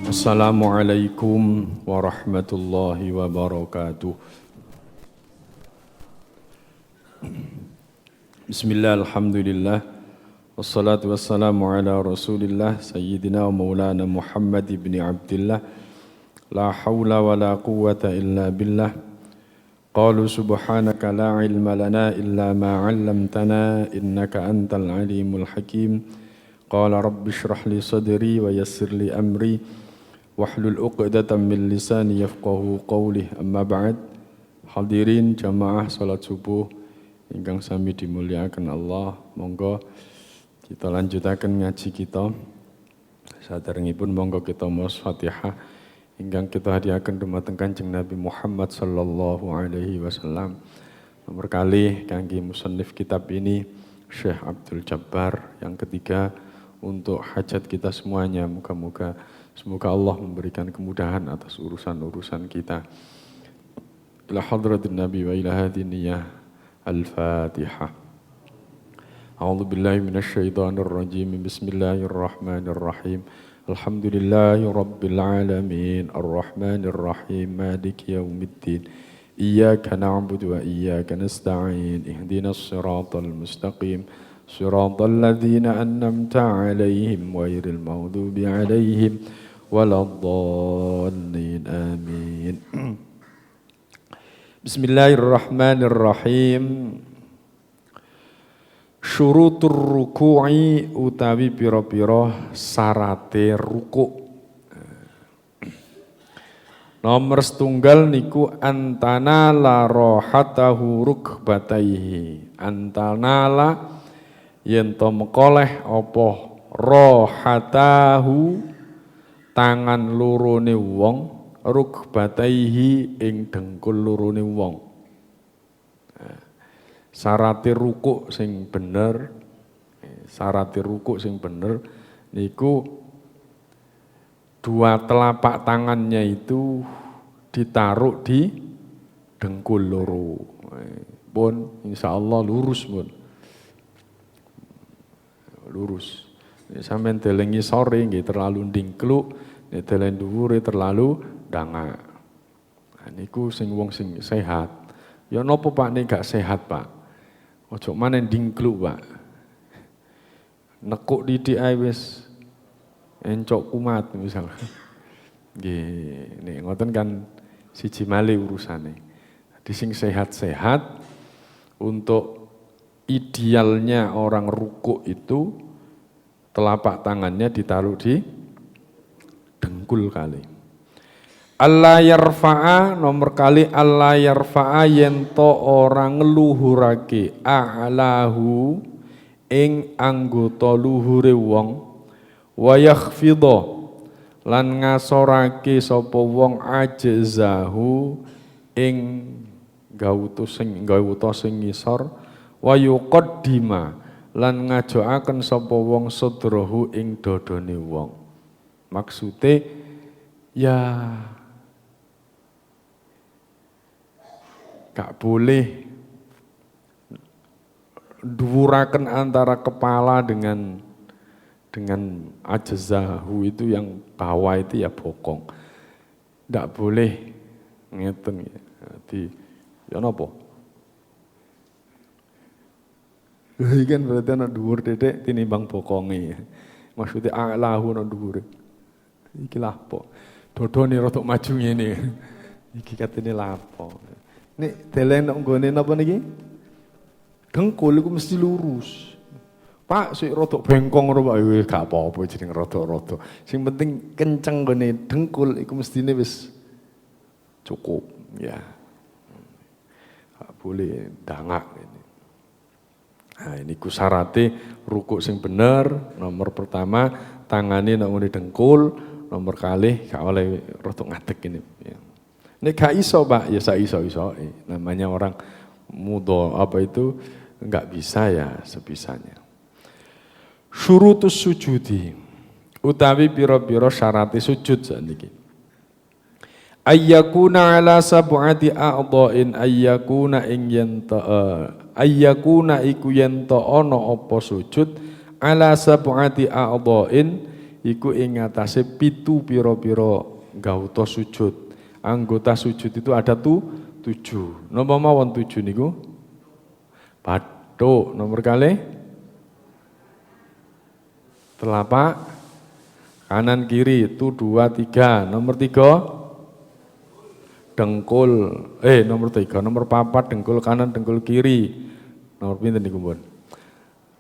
Assalamualaikum warahmatullahi wabarakatuh. Bismillah, alhamdulillah. Wassalatu wassalamu ala rasulillah Sayyidina wa maulana Muhammad ibn Abdillah. La hawla wa la quwwata illa billah. Qalu subhanaka la ilma lana illa ma 'allamtana innaka antal alimul hakim. Qala rabbi shrah li sadri wa yassir li amri wahlul 'uqdatam min lisani yafqahu qawli. Amma ba'd. Hadirin jamaah salat subuh ingkang sami dimuliakan Allah, monggo kita lanjutaken ngaji kita. Saderengipun monggo kita maos Fatihah ingkang kita hadiahaken dumateng Kanjeng Nabi Muhammad sallallahu alaihi wasallam. Nomor kali kangge musannif kitab ini Syekh Abdul Jabbar, yang ketiga untuk hajat kita semuanya. Semoga Allah memberikan kemudahan atas urusan-urusan kita. Ila hadratin Nabi wa ila hadhihi niyyah. Al-Fatihah. A'udzu billahi minasyaitonir rajim. Bismillahirrahmanirrahim. Alhamdulillahi rabbil alamin. Arrahmanir rahim. Maliki yaumiddin. Iyyaka na'budu wa iyyaka nasta'in. Ihdinas siratal mustaqim. Siratal ladzina an'amta 'alaihim ghairil maghdubi 'alaihim waladdallin. Amin. Bismillahirrahmanirrahim. Syurutur ruku'i utawi pira-pira sarate ruku'. Nomor setunggal niku antanala rohatahu rukbataihi. Antanala yen to mekoleh apa rohatahu tangan lorone wong, rukbataihi ing dengkul lorone wong. Sarate rukuk sing bener, niku dua telapak tangannya itu ditaruh di dengkul loro. Pun insyaallah lurus pun. Lurus. Sampeyan delengi sore nggih terlalu ndingkluk, nek delen dhuwure terlalu dangak. Nah, niku sing wong sing sehat. Ya napa Pak nek gak sehat, Pak? Ojo maneh ndingkluk, Pak. Nekuk didik ae wis encok kumat misal. Nggih, nek ngoten kan siji malih urusane. Di sing sehat-sehat, untuk idealnya orang rukuk itu telapak tangannya ditaruh di dengkul kali. Allah yarfa'a, nomor kali Allah yarfa'a yento orang ngeluhurake a'lahu ing anggota luhure wong, wa yakhfidha lan ngasorake sapa wong ajzahu ing gawuta sing ngisor, wa yuqaddima lan ngajokaken sapa wong sadrahu ing dodone wong. Maksude ya gak boleh dhuwuraken antara kepala dengan ajzahu itu, yang bawah itu ya bokong. Ndak boleh ngeten ya. Jadi ya napa? Iki kan berarti ana dhuwur titik tinimbang bokonge. Maksudnya a'lahu ana dhuwur. Iki lapo. Dodone rada maju ngene. Iki katene lapo. Nek deleng nang nggone napa niki? Dengkul iku mesti lurus. Pak sik rada bengkong ngono Pak, wis gak apa-apa jeneng rada-rada. Sing penting kenceng nggone dengkul iku mestine wis cukup ya. Gak boleh dangak ini. Nah, ini ku syarate rukuk sing bener. Nomor pertama tangane nang ngene dengkul, nomor kalih gak oleh rada ngadeg ini ya. Nek gak iso Pak, ya sak iso-isoe. Namanya orang muda enggak bisa ya sebisanya. Syurutus sujudi utawi pira-pira syarate sujud sakniki. Ayyakuna ala sab'ati a'dha'in ayyakuna ing yenta ayyakuna iku yenta ana apa sujud ala sab'ati a'dha'in iku ing atase 7 pira-pira gauta sujud. Anggota sujud itu ada 7. Napa mawon 7 niku? Bathuk nomor kali telapak kanan kiri itu 2 3. Nomor 3 dengkul nomor 3 nomor 4 dengkul kanan dengkul kiri. Nomor pinten niku pun?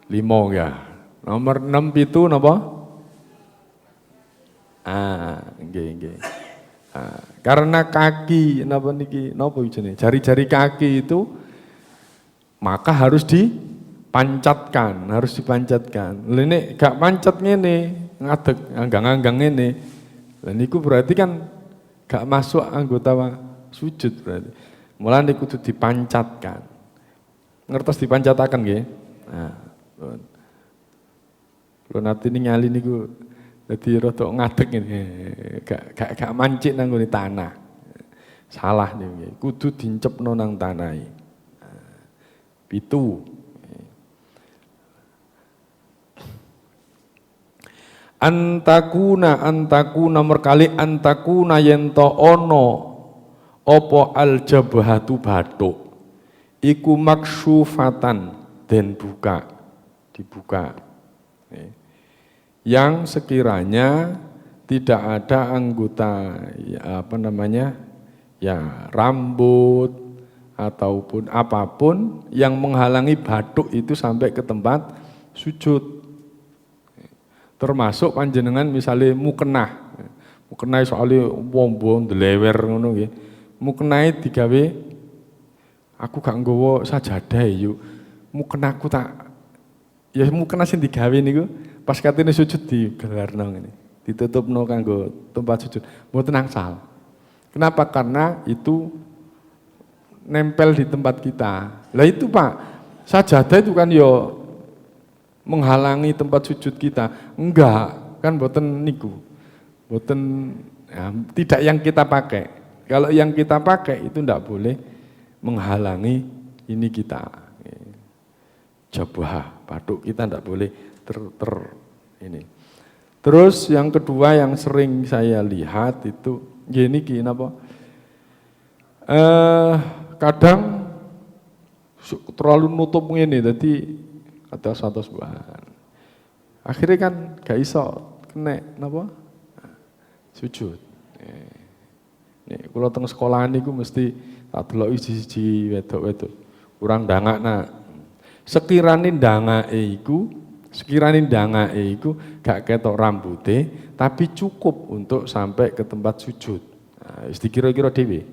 5 ya. Nomor 6 pitu napa? Nggih. Karena kaki napa niki napa wijene? Jari-jari kaki itu maka harus dipancatkan. Lha nek gak pancet ngene, ngadeg anggang-anggang ngene. Lah niku berarti kan gak masuk anggota sujud berarti. Mulane kudu dipancatkan. Ngertos dipancataken nggih? Nah, Lho nanti ningali niku dadi rada ngadeg ngene. Gak mancik nang nggone tanah. Salah niku. Kudu dincepno nang tanah. 7. Antakuna merkali antakuna yento ono opo aljabhatu bathuk iku maksyufatan den dibuka. Yang sekiranya tidak ada anggota rambut ataupun apapun yang menghalangi bathuk itu sampai ke tempat sujud. Termasuk panjenengan misalnya mukenah soalnya wombo ndelewer ngono nggih. Mukenah digawe aku gak nggawa sajadah yuk. Mukenahku mukenah sing digawe niku pas katene sujud digelarno ngene. Ditutupno kanggo tempat sujud. Mboten angsal. Kenapa? Karena itu nempel di tempat kita. Lah itu Pak, sajadah itu kan menghalangi tempat sujud kita. Enggak, kan boten niku. Boten tidak yang kita pakai. Kalau yang kita pakai itu enggak boleh menghalangi ini kita. Jabah, bathuk kita enggak boleh ini. Terus yang kedua yang sering saya lihat itu gini napa? Kadang terlalu nutup ngene dadi atas bahan. Akhirnya kan gak iso kena napa? Sujud. Nek kula teng sekolah niku mesti tak deloki siji wedok-wedok. Kurang ndangakna. Sekirane ndangake iku gak ketok rambute, tapi cukup untuk sampai ke tempat sujud. Nah, wis dikira-kira dhewe.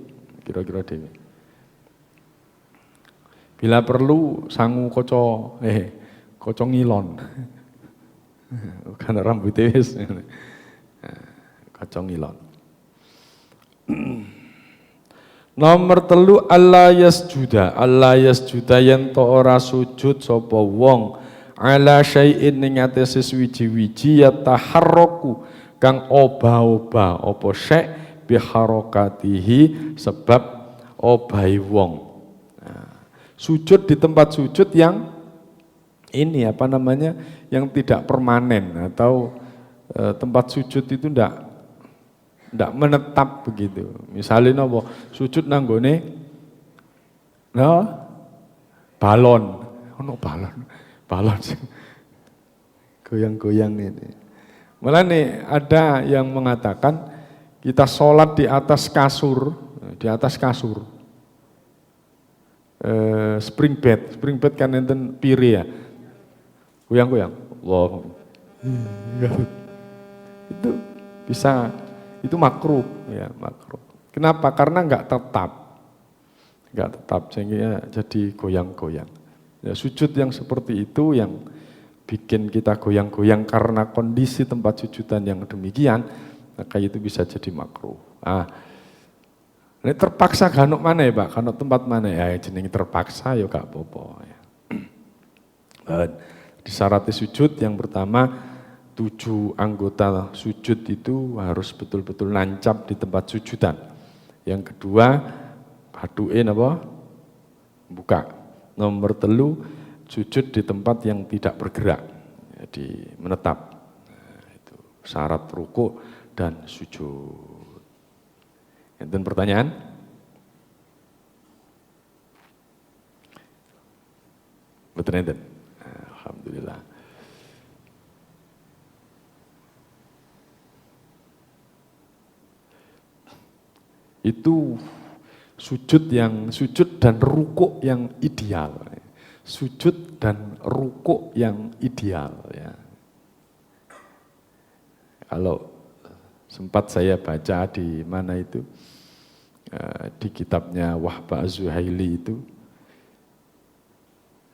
Bila perlu sangu kaca ngilon. Kan rambute wis kaca ngilon. Nomor 3 Allah yasjuda yen to ora sujud sapa wong ala syai'in ning atase wiji-wiji ya taharruku kang obah-obah apa syai' biharokatihi sebab obahi wong. Sujud di tempat sujud yang ini yang tidak permanen atau tempat sujud itu enggak menetap begitu. Misalnya sujud nang gone balon. Balon goyang-goyang ini. Malah nih ada yang mengatakan kita sholat di atas kasur. Spring bed kan enten pire ya. Goyang-goyang. Allah. Itu bisa, itu makruh ya, makruh. Kenapa? Karena enggak tetap sehingga jadi goyang-goyang. Ya, sujud yang seperti itu yang bikin kita goyang-goyang karena kondisi tempat sujudan yang demikian, maka itu bisa jadi makruh. Ini terpaksa ganuk mana ya Pak? Ganuk tempat mana ya? Jeneng terpaksa ya gak apa-apa ya. Disyaratkan sujud yang pertama 7 anggota sujud itu harus betul-betul nancap di tempat sujudan. Yang kedua baduke napa? Buka. Nomor 3 sujud di tempat yang tidak bergerak. Jadi menetap. Itu. syarat ruku dan sujud. Enten pertanyaan? Betul enten? Alhamdulillah. Itu sujud dan rukuk yang ideal. Sujud dan rukuk yang ideal ya. Kalau sempat saya baca di mana itu di kitabnya Wahbah Az-Zuhaili itu,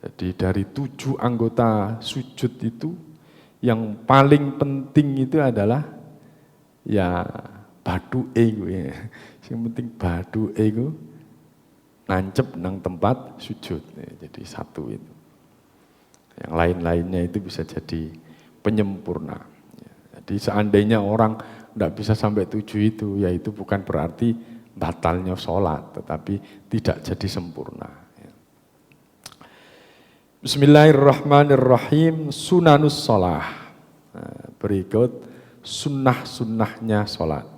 jadi dari 7 anggota sujud itu yang paling penting itu adalah ya baduke ya. Yang penting baduke itu nancep nang tempat sujud. Jadi satu itu. Yang lain-lainnya itu bisa jadi penyempurna. Jadi seandainya orang tidak bisa sampai 7 itu, ya itu bukan berarti batalnya sholat, tetapi tidak jadi sempurna. Bismillahirrahmanirrahim. Sunanus sholah. Berikut sunnah-sunnahnya sholat.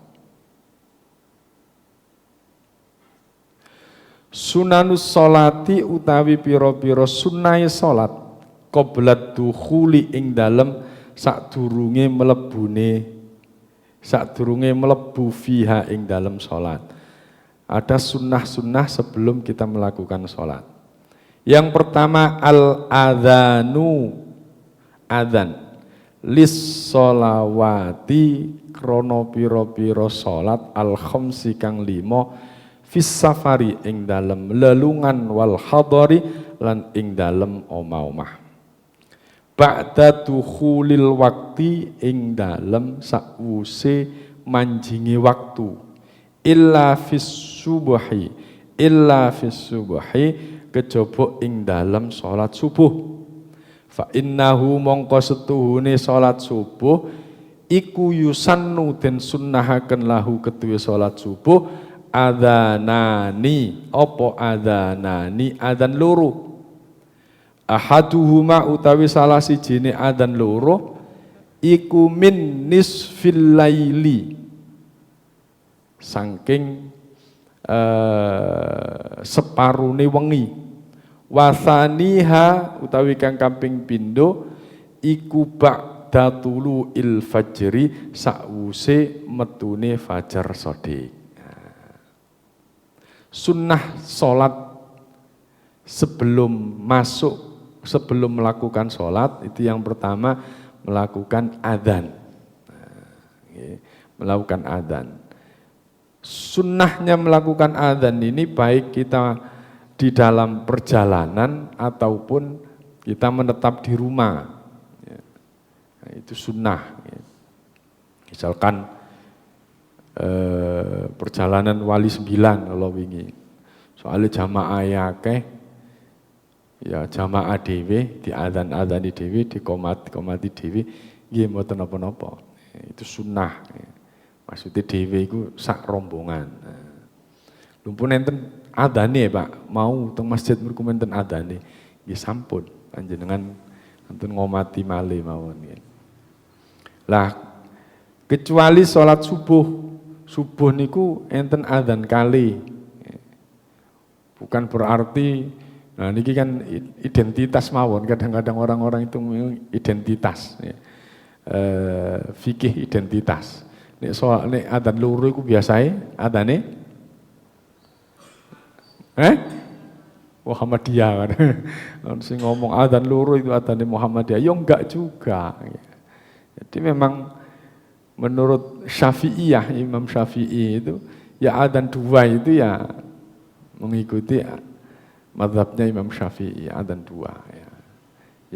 Sunanus sholati utawi piro-piro sunnai sholat qoblat dukhuli ing dalem sadurunge mlebu fiha ing dalem sholat. Ada sunnah-sunnah sebelum kita melakukan sholat. Yang pertama al-adhanu, adhan lis sholawati krono piro-piro sholat al-khamsi kang 5 fis safari ing dalem lelungan wal hadari lan ing dalem omah-omah. Ba'da dukhulil wakti ing dalem sakwuse manjingi waktu. Illa fis subuhi kejaba ing dalem salat subuh. Fa innahu mongko setuhune salat subuh iku yusannu den sunnahaken lahu ketuwe salat subuh adhanani, opo adhanani, adhan loro. Ahaduhuma utawi salah sijine adhan loro iku min nisfil laili, saking separune wengi. Wasaniha utawi kang kaping pindho iku ba'da tulu'il fajri sakwuse metune fajar shadiq. Sunnah sholat sebelum melakukan sholat itu yang pertama melakukan adzan. Melakukan adzan. Sunnahnya melakukan adzan ini baik kita di dalam perjalanan ataupun kita menetap di rumah. Itu sunnah. Misalkan perjalanan wali 9 kalau wingi. Soalnya jamaah akeh, ya jamaah dhewe diadzan-adzani dhewe, dikomati dhewe, nggih mboten napa-napa. Itu sunnah. Maksudnya dhewe iku sak rombongan. Lumpun enten adzane, Pak. Mau teng masjid mriku enten adzane. Nggih sampun panjenengan enten ngomati malih mawon nggih. Lah kecuali salat subuh. Subuh niku enten adzan kali. Bukan berarti, nah niki kan identitas mawon. Kadang-kadang orang-orang itu identitas. Fikih identitas. Nek adzan loro iku biasae adzane Muhammadiyah kan. Sing ngomong adzan loro itu adzane Muhammadiyah. Ya enggak juga. Jadi memang menurut Syafi'iyah, Imam Syafi'i itu, ya adzan 2 itu ya mengikuti mazhabnya Imam Syafi'i, adzan 2 ya.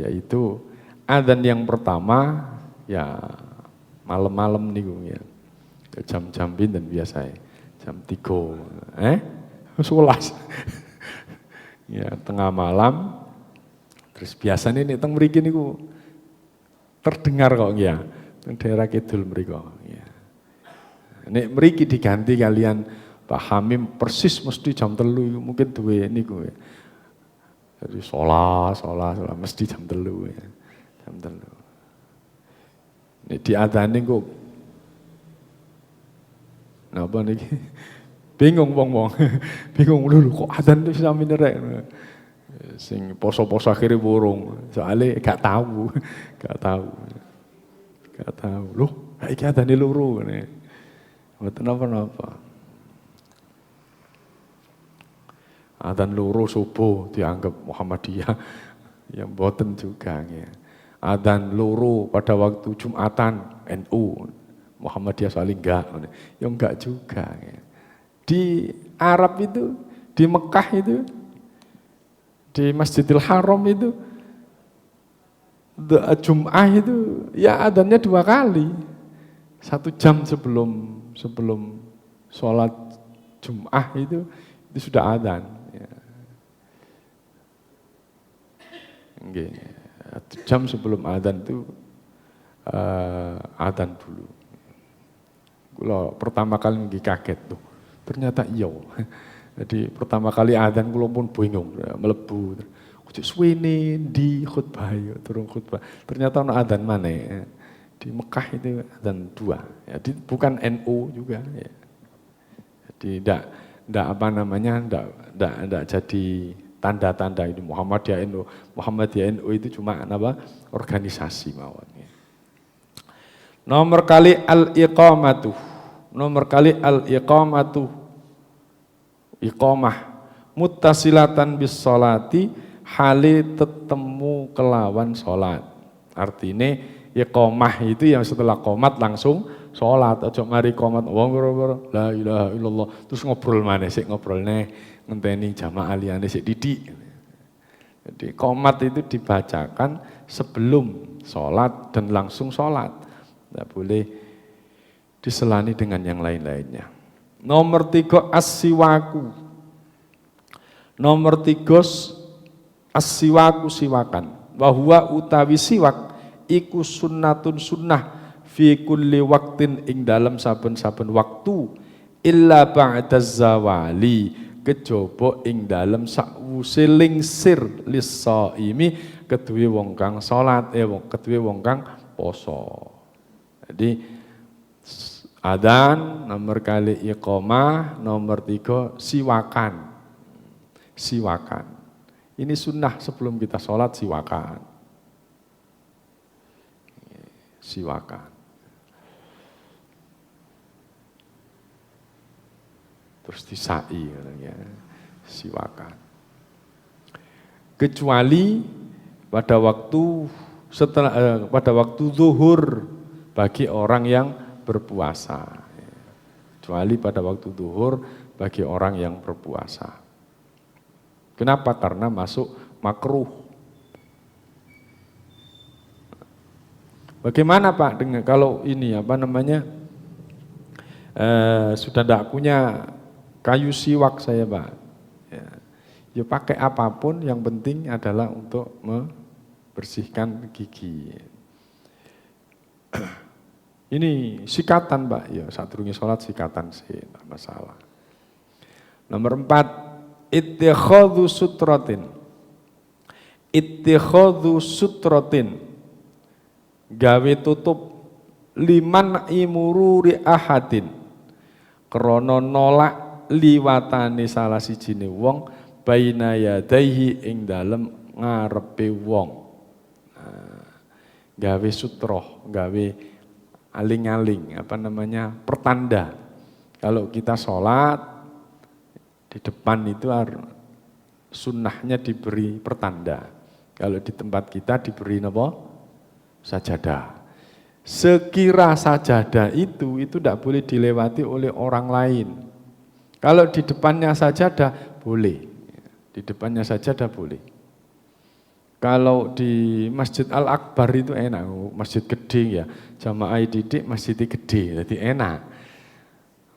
Yaitu adzan yang pertama ya malam-malam niku ya. Jam-jam pinten biasa jam 3. 11. Ya, tengah malam. Terus biasanya nek teng mriki niku terdengar kok ya. Daerah kidul mriko ya. Nek mriki diganti kalian Pak Hamim persis mesti jam 3 mungkin duwe niku ya. Jadi sholat mesti jam 3 ya. Jam 3. Nek diadani kok napa niki? Bingung wong-wong. Bingung lho kok adzan wis sami nerek. Sing poso-poso akhire burung. Soale gak tahu. Gak tahu. Gak tahu. Loh, iki adzane loro ngene. Mboten napa-napa. Adzan loro subuh dianggap Muhammadiyah. Ya mboten juga ya. Adzan loro pada waktu Jumatan NU. Muhammadiyah soalnya enggak. Ya enggak juga ya. Di Arab itu, di Mekah itu, di Masjidil Haram itu, Jum'ah itu, ya adzannya 2 kali. 1 jam sebelum sholat Jum'ah itu sudah adzan. Ya. 1 jam sebelum adzan itu adzan dulu. Kalau pertama kali kaget tuh. Ternyata iya. Jadi pertama kali adzan kula pun bingung, mlebu. Kok suwene di khutbah ya, turun khutbah. Ternyata ono adzan maneh. Di Mekah itu adzan 2. Jadi bukan NU juga ya. Jadi ndak apa namanya, ndak jadi tanda-tanda ini Muhammadiyah NU. Muhammadiyah NU itu cuma apa? Organisasi mawon. Nomor kali al-iqamatu. Nomor kali al-iqamatu, iqamah muttasilatan bis sholati hale tetemu kelawan sholat. Artinya iqamah itu yang setelah qomat langsung sholat. Aja mari qomat wong la ilaha illallah terus ngobrol maneh sik ngobrol neh ngenteni jamaah liyane sik didik. Jadi qomat itu dibacakan sebelum sholat dan langsung sholat. Tidak boleh diselani dengan yang lain-lainnya. Nomor 3 as-siwaku. Nomor 3 as-siwaku siwakan. Bahwa utawi siwak iku sunnatun sunnah fi kulli waktin ing dalam saben-saben waktu illa ba'da zawali kejaba ing dalam sakwuse lingsir lis-shaimi keduwe wong kang salat keduwe wong kang poso. Jadi adzan, nomor kali iqamah, nomor 3 siwakan. Siwakan. Ini sunnah sebelum kita sholat siwakan. Siwakan. Terus disai ya. Siwakan. Kecuali pada waktu zuhur bagi orang yang berpuasa. Kecuali pada waktu zuhur bagi orang yang berpuasa. Kenapa? Karena masuk makruh. Bagaimana Pak dengan kalau ini apa namanya sudah tidak punya kayu siwak saya Pak. Ya pakai apapun yang penting adalah untuk membersihkan gigi. Ini sikatan Pak, ya sadurunge sholat sikatan sih, tidak masalah. Nomor 4, ittikhadhu sutratin. Ittikhadhu sutratin. Gawe tutup liman imururi ahadin. Krana nolak liwatane salah sijine wong baina yadaihi ing dalem ngarepe wong. Gawe sutroh, gawe aling-aling, pertanda. Kalau kita sholat, di depan itu sunnahnya diberi pertanda. Kalau di tempat kita diberi apa? Sajadah. Sekira sajadah itu tidak boleh dilewati oleh orang lain. Kalau di depannya sajadah, boleh. Di depannya sajadah boleh. Kalau di Masjid Al-Akbar itu enak, masjid gede ya, jamaah didik masjid gede, jadi enak.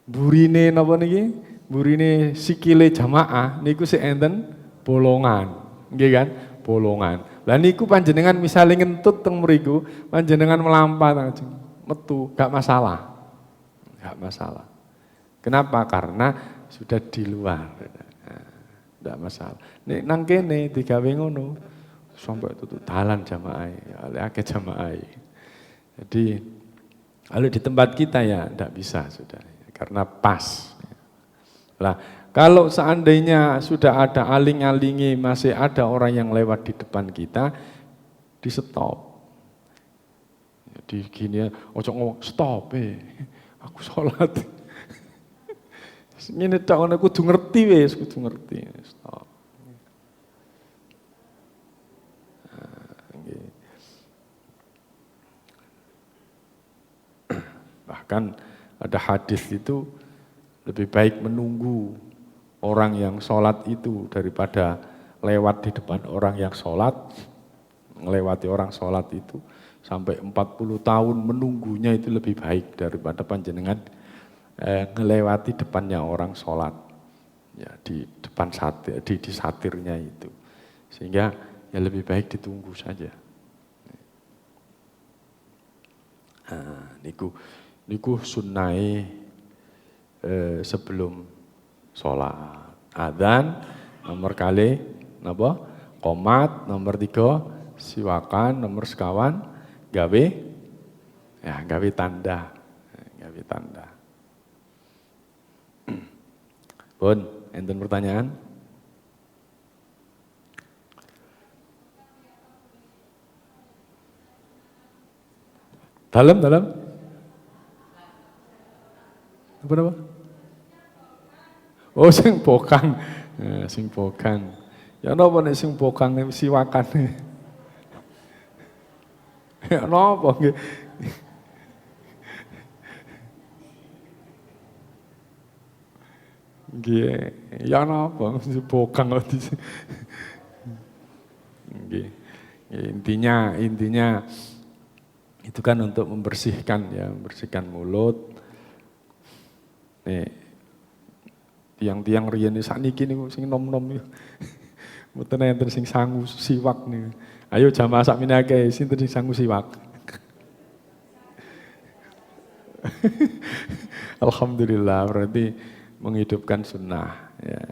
Burine napa niki? Burine sikile jamaah niku sik enten bolongan, nggih kan? Bolongan. Lah niku panjenengan misale ngentut teng mriku, panjenengan melampat langsung metu, gak masalah. Gak masalah. Kenapa? Karena sudah di luar. Gak masalah. Nek nang kene digawe ngono. Sampai tutup dalan jamaah, akeh jamaah. Jadi Kalau di tempat kita ya tidak bisa sudah, karena pas. Lah, kalau seandainya sudah ada aling-alingi, masih ada orang yang lewat di depan kita, di stop. Jadi gini ya, ojo ngomong stop, aku sholat. Ini tak aku kudu ngerti wes, kudu ngerti. Stop. Bahkan ada hadis itu lebih baik menunggu orang yang sholat itu daripada lewat di depan orang yang sholat, melewati orang sholat itu sampai 40 tahun menunggunya itu lebih baik daripada panjenengan ngelewati depannya orang sholat ya di depan satir, di satirnya itu, sehingga ya lebih baik ditunggu saja. Nah, niku sunnai sebelum sholat. Adzan nomor kali napa? Qomat nomor 3, siwakan nomor sekawan, gawe tanda. Gawe tanda. Pun, enten pertanyaan? Dalam? Apa? Oh, sing bokang. Sing bokang. Ya napa nek sing bokang siwakan. Ya napa nggih? Nggih, ya napa bokang kok di. Nggih. Intinya itu kan untuk membersihkan mulut. Nih, tiang-tiang riyen sakniki niku sing nom-nom niku. Mboten enten sing sangu siwak niku. Ayo jamaah sak minake sinten sing sangu siwak. Alhamdulillah, berarti menghidupkan sunnah ya.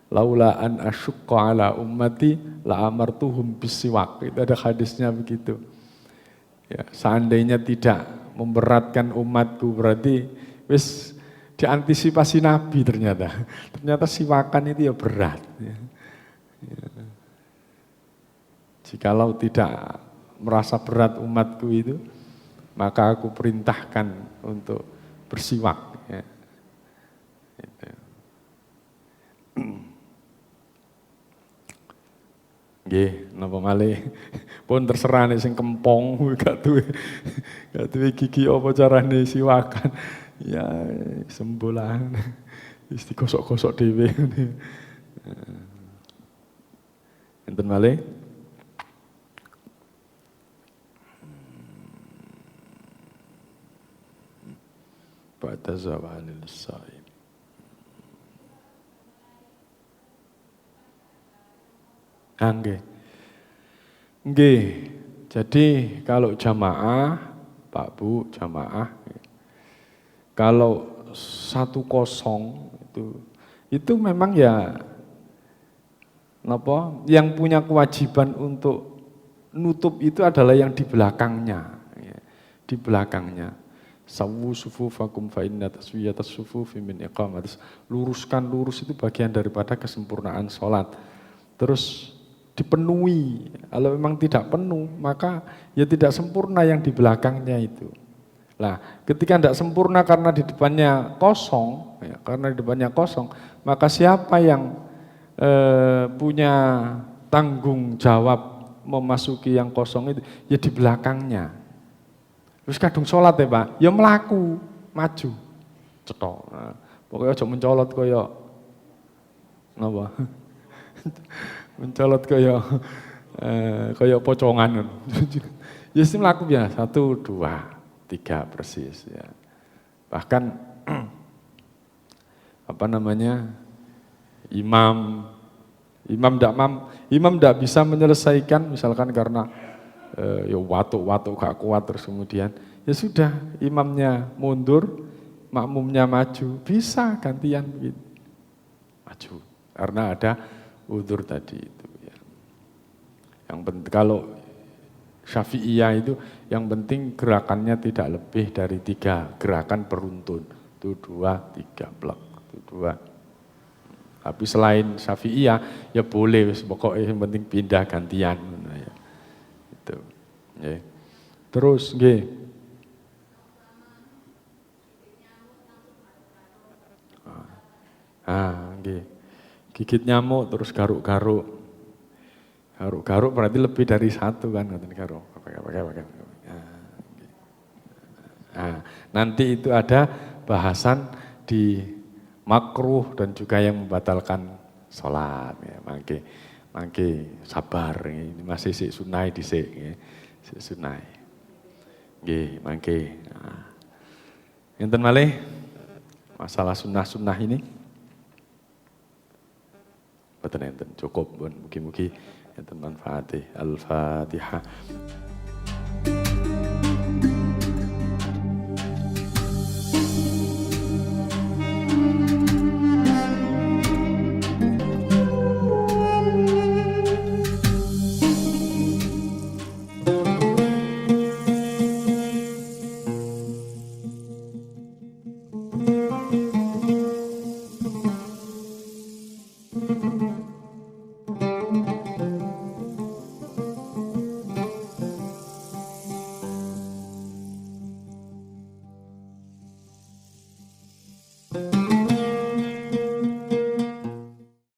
Laula an asyqa ala ummati la amartuhum bisiwak. Itu ada hadisnya begitu. Ya, seandainya tidak memberatkan umatku berarti wis diantisipasi Nabi ternyata. Ternyata siwakan itu ya berat. Ya. Ya. Jikalau tidak merasa berat umatku itu, maka aku perintahkan untuk bersiwak. Ya. Nggih, napa malih pun terserah nek sing kempong gak duwe gigi apa carane siwakan. Ya sembolan. Wis digosok-gosok dhewe. Enten malih? Ba'da zawalil sa'i. Nggih. Jadi kalau jamaah, Pak Bu, jamaah, kalau 1-0 itu memang ya napa? Yang punya kewajiban untuk nutup itu adalah yang di belakangnya, ya. Di belakangnya. Sawu sufufakum fa inna taswiyatas sufufi min iqamatis. Lurus itu bagian daripada kesempurnaan sholat. Terus dipenuhi. Kalau memang tidak penuh, maka ya tidak sempurna yang di belakangnya itu. Nah, ketika tidak sempurna karena di depannya kosong, ya, maka siapa yang punya tanggung jawab memasuki yang kosong itu? Ya di belakangnya. Terus kadung sholat ya Pak, ya melaku, maju, cetok. Nah, pokoknya aja mencolot kaya, napa? Mencolot kaya pocongan. Ya sih melaku ya 1, 2, 3 persis ya. Bahkan imam tidak bisa menyelesaikan misalkan karena ya watuk gak kuat terus kemudian ya sudah imamnya mundur, makmumnya maju, bisa gantian begitu. Maju karena ada udzur tadi itu ya. Yang penting kalau Syafi'iyah itu yang penting gerakannya tidak lebih dari 3 gerakan beruntun. Itu 2, 3 blok. Itu 2. Tapi selain Syafi'iyah ya boleh, pokoknya yang penting pindah gantian. Ya. Itu. Ya. Terus nggih. Nggih. Gigit nyamuk terus garuk-garuk. Garuk-garuk berarti lebih dari 1 kan, ngoten garuk. Nanti itu ada bahasan di makruh dan juga yang membatalkan sholat. Ya, mangke sabar, ini masih si sunai dhisik, si sunai. Nggih, mangke. Enten malih masalah sunnah-sunnah ini. Boten enten, cukup pun mugi-mugi enten manfaate. Al-Fatihah.